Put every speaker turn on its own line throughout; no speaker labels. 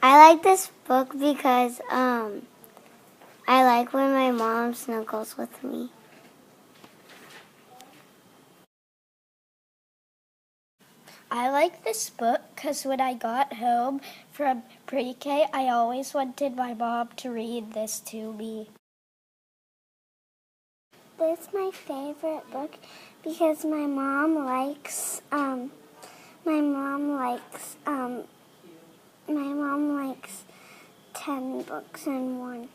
I like this book because I like when my mom snuggles with me.
I like this book because when I got home from pre-K, I always wanted my mom to read this to me.
This is my favorite book because my mom likes 10 books in one.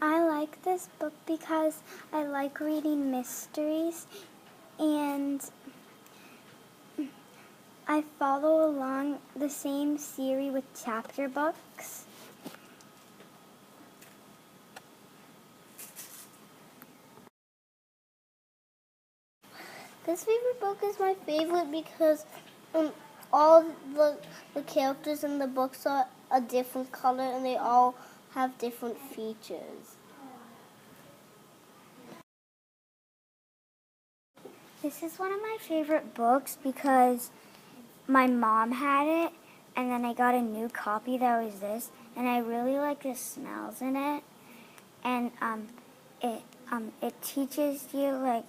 I like this book because I like reading mysteries and I follow along the same series with chapter books. This favorite book is my favorite because all the characters in the books are a different color and they all have different features. This is one of my favorite books because my mom had it and then I got a new copy that was this and I really like the smells in it and it teaches you, like,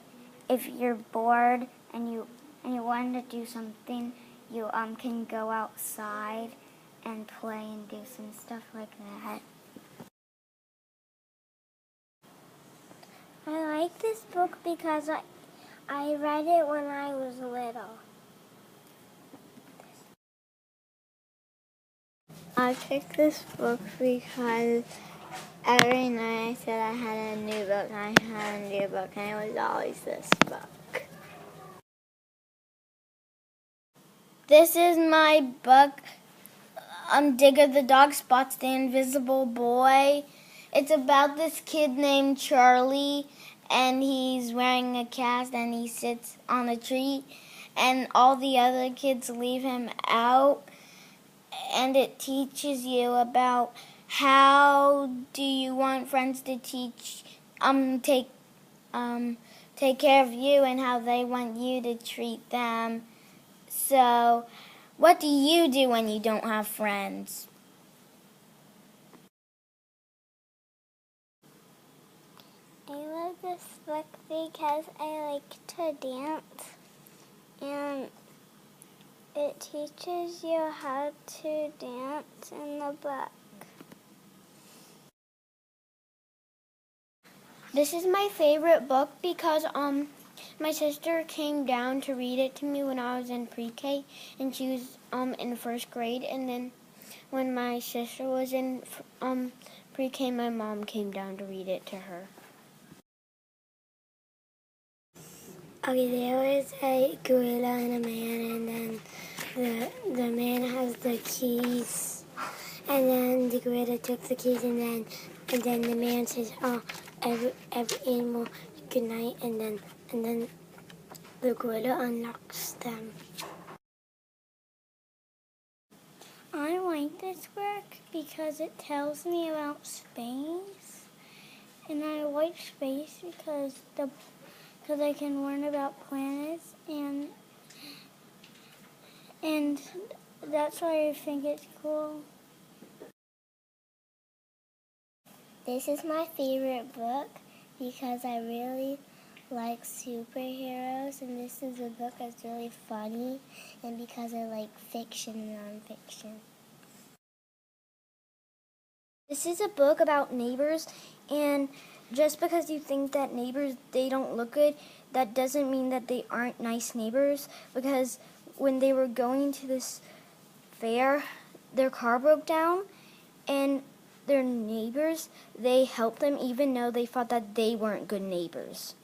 if you're bored and you want to do something, you can go outside and play and do some stuff like that. I like this book because I read it when I was little. I picked this book because every night I said I had a new book, and I had a new book, and it was always this book.
This is my book, Digger the Dog Spots the Invisible Boy. It's about this kid named Charlie, and he's wearing a cast, and he sits on a tree, and all the other kids leave him out, and it teaches you about how do you want friends to take care of you and how they want you to treat them. So, what do you do when you don't have friends?
I love this book because I like to dance and it teaches you how to dance in the book.
This is my favorite book because my sister came down to read it to me when I was in pre-K and she was in first grade, and then when my sister was in pre-K, my mom came down to read it to her.
Okay, there was a gorilla and a man, and then the man has the keys, and then the gorilla took the keys, and then the man says, "Oh, every animal, good night," and then the gorilla unlocks them. I like this work because it tells me about space, and I like space because I can learn about planets, and that's why I think it's cool. This is my favorite book because I really like superheroes, and this is a book that's really funny, and because I like fiction and nonfiction.
This is a book about neighbors, and just because you think that neighbors, they don't look good, that doesn't mean that they aren't nice neighbors, because when they were going to this fair, their car broke down, and their neighbors, they helped them even though they thought that they weren't good neighbors.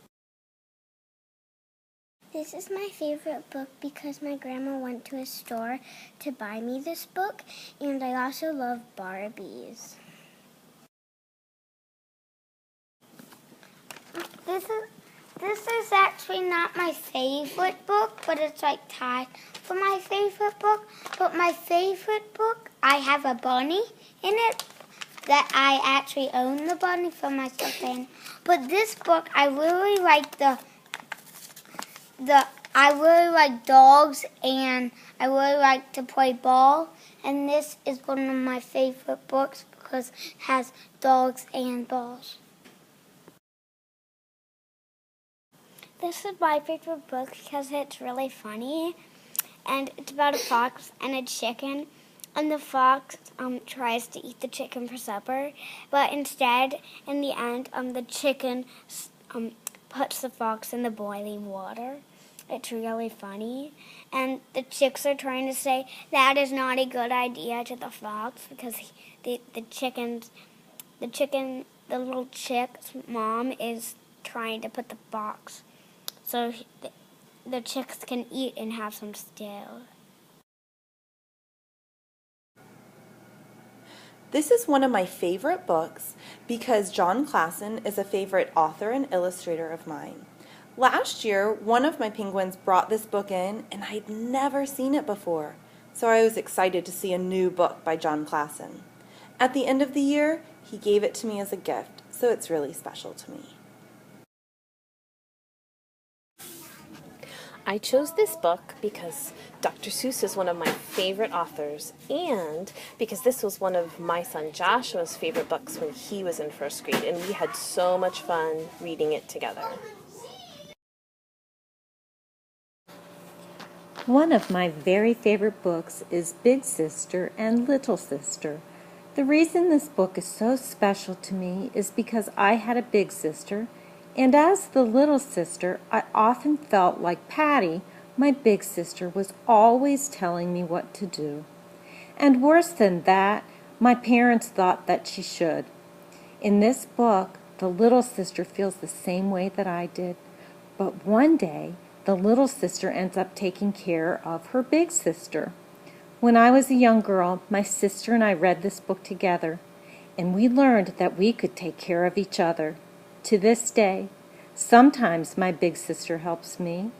This is my favorite book because my grandma went to a store to buy me this book, and I also love Barbies. This is actually not my favorite book, but it's like tied for my favorite book. But my favorite book, I have a bunny in it that I actually own the bunny for myself in. But this book, I really like the I really like dogs, and I really like to play ball. And this is one of my favorite books because it has dogs and balls. This is my favorite book because it's really funny. And it's about a fox and a chicken. And the fox tries to eat the chicken for supper. But instead, in the end, the chicken puts the fox in the boiling water. It's really funny. And the chicks are trying to say that is not a good idea to the fox because the little chick's mom is trying to put the fox so the chicks can eat and have some stew.
This is one of my favorite books because Jon Klassen is a favorite author and illustrator of mine. Last year, one of my penguins brought this book in and I'd never seen it before, so I was excited to see a new book by Jon Klassen. At the end of the year, he gave it to me as a gift, so it's really special to me.
I chose this book because Dr. Seuss is one of my favorite authors and because this was one of my son Joshua's favorite books when he was in first grade, and we had so much fun reading it together.
One of my very favorite books is Big Sister and Little Sister. The reason this book is so special to me is because I had a big sister, and as the little sister, I often felt like Patty, my big sister, was always telling me what to do. And worse than that, my parents thought that she should. In this book, the little sister feels the same way that I did, but one day, the little sister ends up taking care of her big sister. When I was a young girl, my sister and I read this book together, and we learned that we could take care of each other. To this day, sometimes my big sister helps me,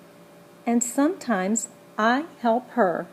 and sometimes I help her.